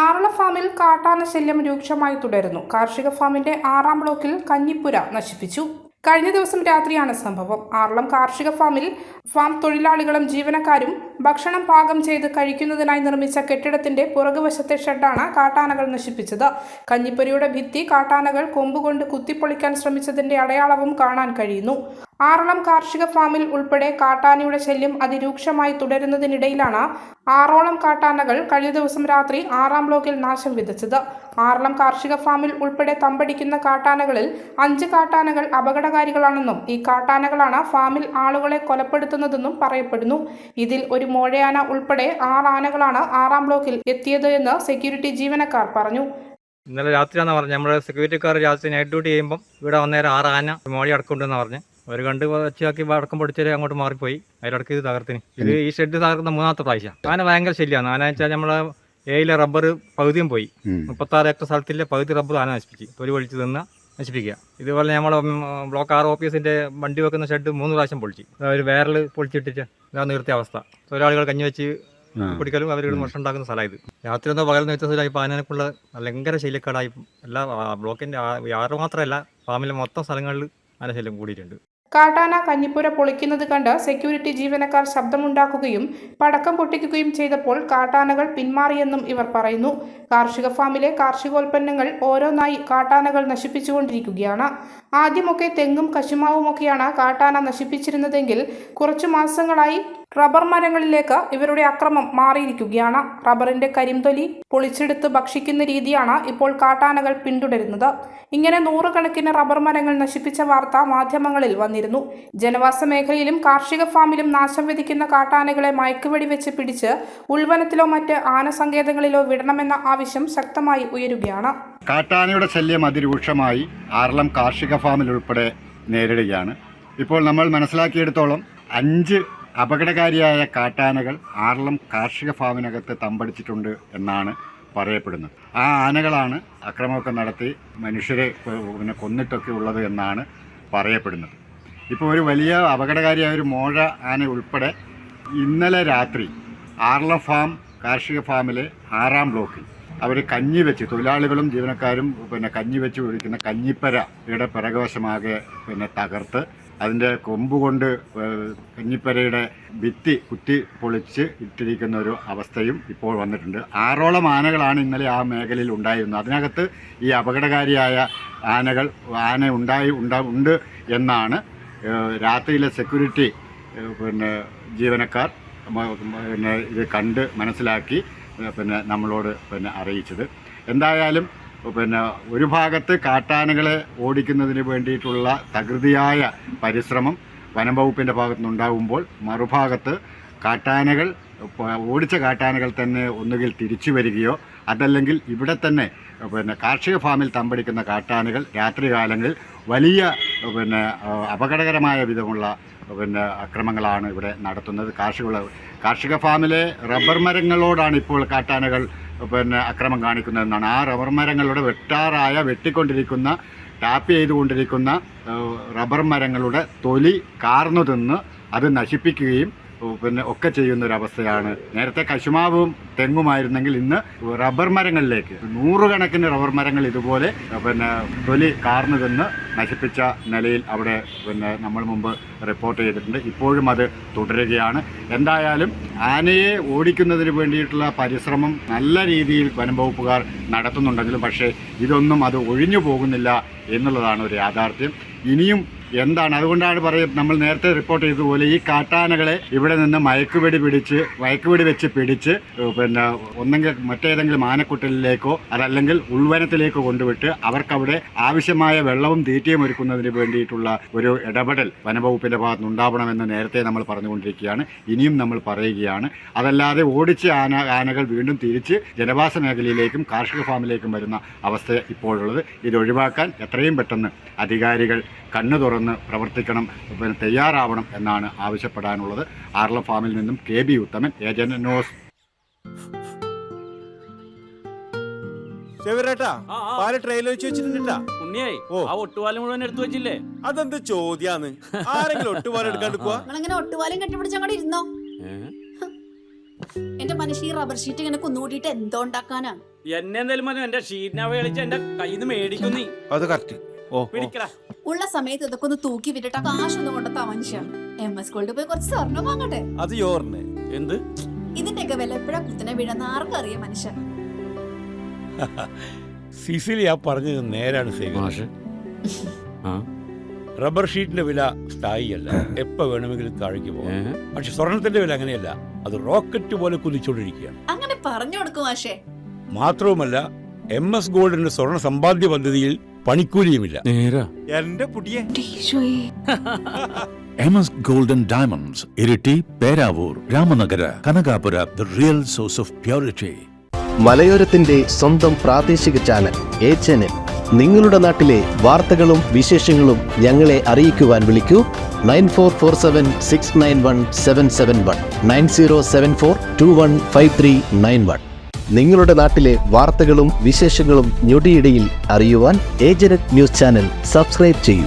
ആറള ഫാമിൽ കാട്ടാന ശല്യം രൂക്ഷമായി തുടരുന്നു. കാർഷിക ഫാമിന്റെ 6ാം ബ്ലോക്കിൽ കഞ്ഞിപ്പുര നശിപ്പിച്ചു. കഴിഞ്ഞ ദിവസം രാത്രിയാണ് സംഭവം. ആറളം കാർഷിക ഫാമിൽ ഫാം തൊഴിലാളികളും ജീവനക്കാരും ഭക്ഷണം പാകം ചെയ്ത് കഴിക്കുന്നതിനായി നിർമ്മിച്ച കെട്ടിടത്തിന്റെ പുറകുവശത്തെ ഷെഡാണ് കാട്ടാനകൾ നശിപ്പിച്ചത്. കഞ്ഞിപ്പുരയുടെ ഭിത്തി കാട്ടാനകൾ കൊമ്പുകൊണ്ട് കുത്തിപ്പൊളിക്കാൻ ശ്രമിച്ചതിന്റെ അടയാളവും കാണാൻ കഴിയുന്നു. ആറളം കാർഷിക ഫാമിൽ ഉൾപ്പെടെ കാട്ടാനയുടെ ശല്യം അതിരൂക്ഷമായി തുടരുന്നതിനിടയിലാണ് 6ഓളം കാട്ടാനകൾ കഴിഞ്ഞ ദിവസം രാത്രി 6ാം ബ്ലോക്കിൽ നാശം വിതച്ചത്. ആറളം കാർഷിക ഫാമിൽ ഉൾപ്പെടെ തമ്പടിക്കുന്ന കാട്ടാനകളിൽ 5 കാട്ടാനകൾ അപകടകാരികളാണെന്നും ഈ കാട്ടാനകളാണ് ഫാമിൽ ആളുകളെ കൊലപ്പെടുത്തുന്നതെന്നും പറയപ്പെടുന്നു. ഇതിൽ ഒരു മോഴയാന ഉൾപ്പെടെ 6 ആനകളാണ് 6ാം ബ്ലോക്കിൽ എത്തിയത് എന്ന് സെക്യൂരിറ്റി ജീവനക്കാർ പറഞ്ഞു. ഇന്നലെ രാത്രിയാണെന്ന് പറഞ്ഞു. നമ്മുടെ സെക്യൂരിറ്റിക്കാർ രാത്രി നൈറ്റ് ഡ്യൂട്ടി ചെയ്യുമ്പം ഇവിടെ വന്നേരം 6 ആന മോഴി അടക്കമുണ്ടെന്ന് പറഞ്ഞു. അവർ കണ്ട് വച്ചാക്കി അടക്കം പൊടിച്ചാൽ അങ്ങോട്ട് മാറിപ്പോയി. അതിലടക്ക് ഇത് തകർത്തിന്. ഇത് ഈ ഷെഡ് തകർക്കുന്ന 3ാമത്തെ പ്രാവശ്യം. ആന ഭയങ്കര ശല്യമാണ്. ആന വെച്ചാൽ നമ്മളെ ഏയിലെ റബ്ബർ പകുതിയും പോയി. 36 ഏക്കർ സ്ഥലത്തിലെ പകുതി റബ്ബർ ആന നശിപ്പിച്ച് തൊലി പൊളിച്ച് നിന്ന് നശിപ്പിക്കുക. ഇതുപോലെ നമ്മളെ ബ്ലോക്ക് 6 ഓഫീസിന്റെ വണ്ടി വെക്കുന്ന ഷെഡ് 3 പ്രാവശ്യം പൊളിച്ച്. ഒരു വേറൽ പൊളിച്ചിട്ടിട്ട് ഇതാ നിർത്തിയ അവസ്ഥ. തൊഴിലാളികൾ കഞ്ഞി വെച്ച് പിടിക്കലും അവർ ഭക്ഷണം ഉണ്ടാക്കുന്ന സ്ഥലമാണ് ഇത്. രാത്രി എന്തോ പകൽ വെച്ചാൽ ഇപ്പോൾ ആനക്കുള്ള ഭയങ്കര ശല്യക്കാടായി. എല്ലാ ബ്ലോക്കിന്റെ 6 മാത്രമല്ല ഫാമിലെ മൊത്തം സ്ഥലങ്ങളിൽ ആന ശല്യം കൂടിയിട്ടുണ്ട്. കാട്ടാന കഞ്ഞിപ്പുര പൊളിക്കുന്നത് കണ്ട് സെക്യൂരിറ്റി ജീവനക്കാർ ശബ്ദമുണ്ടാക്കുകയും പടക്കം പൊട്ടിക്കുകയും ചെയ്തപ്പോൾ കാട്ടാനകൾ പിന്മാറിയെന്നും ഇവർ പറയുന്നു. കാർഷിക ഫാമിലെ കാർഷികോൽപ്പന്നങ്ങൾ ഓരോന്നായി കാട്ടാനകൾ നശിപ്പിച്ചുകൊണ്ടിരിക്കുകയാണ്. ആദ്യമൊക്കെ തെങ്ങും കശുമാവുമൊക്കെയാണ് കാട്ടാന നശിപ്പിച്ചിരുന്നതെങ്കിൽ കുറച്ചു മാസങ്ങളായി റബ്ബർ മരങ്ങളിലേക്ക് ഇവരുടെ അക്രമം മാറിയിരിക്കുകയാണ്. റബ്ബറിന്റെ കരിംതൊലി പൊളിച്ചെടുത്ത് ഭക്ഷിക്കുന്ന രീതിയാണ് ഇപ്പോൾ കാട്ടാനകൾ പിന്തുടരുന്നത്. ഇങ്ങനെ 100 കണക്കിന് റബ്ബർ മരങ്ങൾ നശിപ്പിച്ച വാർത്ത മാധ്യമങ്ങളിൽ വന്നിരുന്നു. ജനവാസ മേഖലയിലും കാർഷിക ഫാമിലും നാശം വിധിക്കുന്ന കാട്ടാനകളെ മയക്കുവെടി വെച്ച് പിടിച്ച് ഉൾവനത്തിലോ മറ്റ് ആനസങ്കേതങ്ങളിലോ വിടണമെന്ന ആവശ്യം ശക്തമായി ഉയരുകയാണ്. കാട്ടാനയുടെ ശല്യം അതിരൂക്ഷമായി ആറളം കാർഷിക ഫാമിൽ ഉൾപ്പെടെ നേരിടുകയാണ്. ഇപ്പോൾ നമ്മൾ മനസ്സിലാക്കിയെടുത്തോളം 5 അപകടകാരിയായ കാട്ടാനകൾ ആറളം കാർഷിക ഫാമിനകത്ത് തമ്പടിച്ചിട്ടുണ്ട് എന്നാണ് പറയപ്പെടുന്നത്. ആ ആനകളാണ് അക്രമമൊക്കെ നടത്തി മനുഷ്യരെ കൊന്നിട്ടൊക്കെ ഉള്ളത് എന്നാണ് പറയപ്പെടുന്നത്. ഇപ്പോൾ ഒരു വലിയ അപകടകാരിയായ ഒരു മോഴ ആന ഉൾപ്പെടെ ഇന്നലെ രാത്രി ആറളം ഫാം കാർഷിക ഫാമിലെ 6ാം ബ്ലോക്കിൽ അവർ കഞ്ഞി വെച്ച് തൊഴിലാളികളും ജീവനക്കാരും കഞ്ഞി വെച്ച് ഒഴിക്കുന്ന കഞ്ഞിപ്പരയുടെ പിറകുവശമാകെ തകർത്ത് അതിൻ്റെ കൊമ്പുകൊണ്ട് കഞ്ഞിപ്പരയുടെ ഭിത്തി കുത്തി പൊളിച്ച് ഇട്ടിരിക്കുന്ന ഒരു അവസ്ഥയും ഇപ്പോൾ വന്നിട്ടുണ്ട്. 6ഓളം ആനകളാണ് ഇന്നലെ ആ മേഖലയിൽ ഉണ്ടായിരുന്നത്. അതിനകത്ത് ഈ അപകടകാരിയായ ആന ഉണ്ട് എന്നാണ് രാത്രിയിലെ സെക്യൂരിറ്റി ജീവനക്കാർ ഇത് കണ്ട് മനസ്സിലാക്കി നമ്മളോട് അറിയിച്ചത്. എന്തായാലും ഒരു ഭാഗത്ത് കാട്ടാനകളെ ഓടിക്കുന്നതിന് വേണ്ടിയിട്ടുള്ള തകൃതിയായ പരിശ്രമം വനം വകുപ്പിൻ്റെ ഭാഗത്തുനിന്നുണ്ടാകുമ്പോൾ മറുഭാഗത്ത് ഓടിച്ച കാട്ടാനകൾ തന്നെ ഒന്നുകിൽ തിരിച്ചു വരികയോ അതല്ലെങ്കിൽ ഇവിടെ തന്നെ കാർഷിക ഫാമിൽ തമ്പടിക്കുന്ന കാട്ടാനകൾ രാത്രികാലങ്ങളിൽ വലിയ അപകടകരമായ വിധമുള്ള അക്രമങ്ങളാണ് ഇവിടെ നടത്തുന്നത്. കാർഷിക ഫാമിലെ റബ്ബർ മരങ്ങളോടാണ് ഇപ്പോൾ കാട്ടാനകൾ അക്രമം കാണിക്കുന്നതെന്നാണ്. ആ റബ്ബർ മരങ്ങളുടെ വെട്ടിക്കൊണ്ടിരിക്കുന്ന ടാപ്പ് ചെയ്തുകൊണ്ടിരിക്കുന്ന റബ്ബർ മരങ്ങളുടെ തൊലി കാർന്നു തിന്ന് അത് നശിപ്പിക്കുകയും ഒക്കെ ചെയ്യുന്നൊരവസ്ഥയാണ്. നേരത്തെ കശുമാവും തെങ്ങുമായിരുന്നെങ്കിൽ ഇന്ന് റബ്ബർ മരങ്ങളിലേക്ക് 100 കണക്കിന് റബ്ബർ മരങ്ങൾ ഇതുപോലെ തൊലി കാർന്നു തിന്ന് നശിപ്പിച്ച നിലയിൽ അവിടെ നമ്മൾ മുമ്പ് റിപ്പോർട്ട് ചെയ്തിട്ടുണ്ട്. ഇപ്പോഴും അത് തുടരുകയാണ്. എന്തായാലും ആനയെ ഓടിക്കുന്നതിന് വേണ്ടിയിട്ടുള്ള പരിശ്രമം നല്ല രീതിയിൽ വനം വകുപ്പുകാർ നടത്തുന്നുണ്ടെങ്കിലും പക്ഷേ ഇതൊന്നും അത് ഒഴിഞ്ഞു പോകുന്നില്ല എന്നുള്ളതാണ് ഒരു യാഥാർത്ഥ്യം. ഇനിയും എന്താണ് അതുകൊണ്ടാണ് നമ്മൾ നേരത്തെ റിപ്പോർട്ട് ചെയ്തതുപോലെ ഈ കാട്ടാനകളെ ഇവിടെ നിന്ന് മയക്കുവെടി വെച്ച് പിടിച്ച് ഒന്നെങ്കിൽ മറ്റേതെങ്കിലും ആനക്കുട്ടലിലേക്കോ അതല്ലെങ്കിൽ ഉൾവനത്തിലേക്കോ കൊണ്ടുവിട്ട് അവർക്കവിടെ ആവശ്യമായ വെള്ളവും തീറ്റയും ഒരുക്കുന്നതിന് വേണ്ടിയിട്ടുള്ള ഒരു ഇടപെടൽ വനംവകുപ്പിൻ്റെ ഭാഗത്ത് ഉണ്ടാവണമെന്ന് നേരത്തെ നമ്മൾ പറഞ്ഞുകൊണ്ടിരിക്കുകയാണ്. ഇനിയും നമ്മൾ പറയുകയാണ്. അതല്ലാതെ ഓടിച്ച ആനകൾ വീണ്ടും തിരിച്ച് ജനവാസ മേഖലയിലേക്കും കാർഷിക ഫാമിലേക്കും വരുന്ന അവസ്ഥ ഇപ്പോഴുള്ളത്. ഇത് ഒഴിവാക്കാൻ എത്രയും പെട്ടെന്ന് അധികാരികൾ കണ്ണു തുറന്ന് പ്രവർത്തിക്കണം, തയ്യാറാവണം എന്നാണ് ആവശ്യപ്പെടാനുള്ളത്. ആറളം ഫാമിൽ നിന്നും KB ഉത്തമൻ, ഏജന്റ് ന്യൂസ്. അതെന്ത് ചോദ്യാന്ന്? ആരെങ്കിലും ഒട്ടുപാലം എടുക്കാണ്ട് പോവാ? ഒട്ടുപാലം കെട്ടിപ്പിടിച്ചങ്ങോട്ട് ഇരുന്നോ. എന്റെ മനുഷ്യ ഈ റബ്ബർ ഷീറ്റ് ഇങ്ങനെ കുന്നുകൂട്ടിയിട്ട് എന്തോ ഉണ്ടാക്കാനാ? എന്നെ എന്തായാലും മതി, എന്റെ ഷീറ്റിനെ കളിച്ച് എന്റെ കയ്യിൽ നിന്ന് മേടിക്കുന്നീ. അത് കറക്റ്റ്. പിടിക്കടാ. ഉള്ള സമയത്ത് ഇതൊക്കെ ഒന്ന് തൂക്കി വിട്ടിട്ട് കാശൊന്നും കൊണ്ടെത്താ മനുഷ്യ. MS ഗോൾഡ് പോയി കുറച്ച് സ്വർണം വാങ്ങട്ടെ. അത് യോറിന് എന്ത്? ഇതിന്റെയൊക്കെ വില എപ്പോഴാ കുത്തിനെ വീഴുന്ന ആർക്കറിയാം മനുഷ്യ. സിസിലി ആ പറഞ്ഞത് നേരാണ് സേവ. റബ്ബർ ഷീറ്റിന്റെ വില സ്ഥായിയല്ല, എപ്പോ വേണമെങ്കിലും താഴേക്ക് പോകാം. പക്ഷെ സ്വർണത്തിന്റെ വില അങ്ങനെയല്ല, അത് റോക്കറ്റ് പോലെ കുതിച്ചുകൊണ്ടിരിക്കുകയാണ്. അങ്ങനെ പറഞ്ഞു കൊടുക്കും മാഷേ. മാത്രവുമല്ല MS ഗോൾഡിന്റെ സ്വർണ്ണ സമ്പാദ്യ പദ്ധതിയിൽ പണിക്കൂലിയുമില്ല. എന്റെ പുടിയെ MS Gold and Diamonds, Iritty, Peravoor, Ramanagara, Kanakapura, the real source of purity. മലയോരത്തിന്റെ സ്വന്തം പ്രാദേശിക ചാനൽ HNN. നിങ്ങളുടെ നാട്ടിലെ വാർത്തകളും വിശേഷങ്ങളും ഞങ്ങളെ അറിയിക്കുവാൻ വിളിക്കൂ 9447691771 9074215391. നിങ്ങളുടെ നാട്ടിലെ വാർത്തകളും വിശേഷങ്ങളും ഞൊടിയിടയിൽ അറിയുവാൻ ഏജനറ്റ് ന്യൂസ് ചാനൽ സബ്സ്ക്രൈബ് ചെയ്യൂ.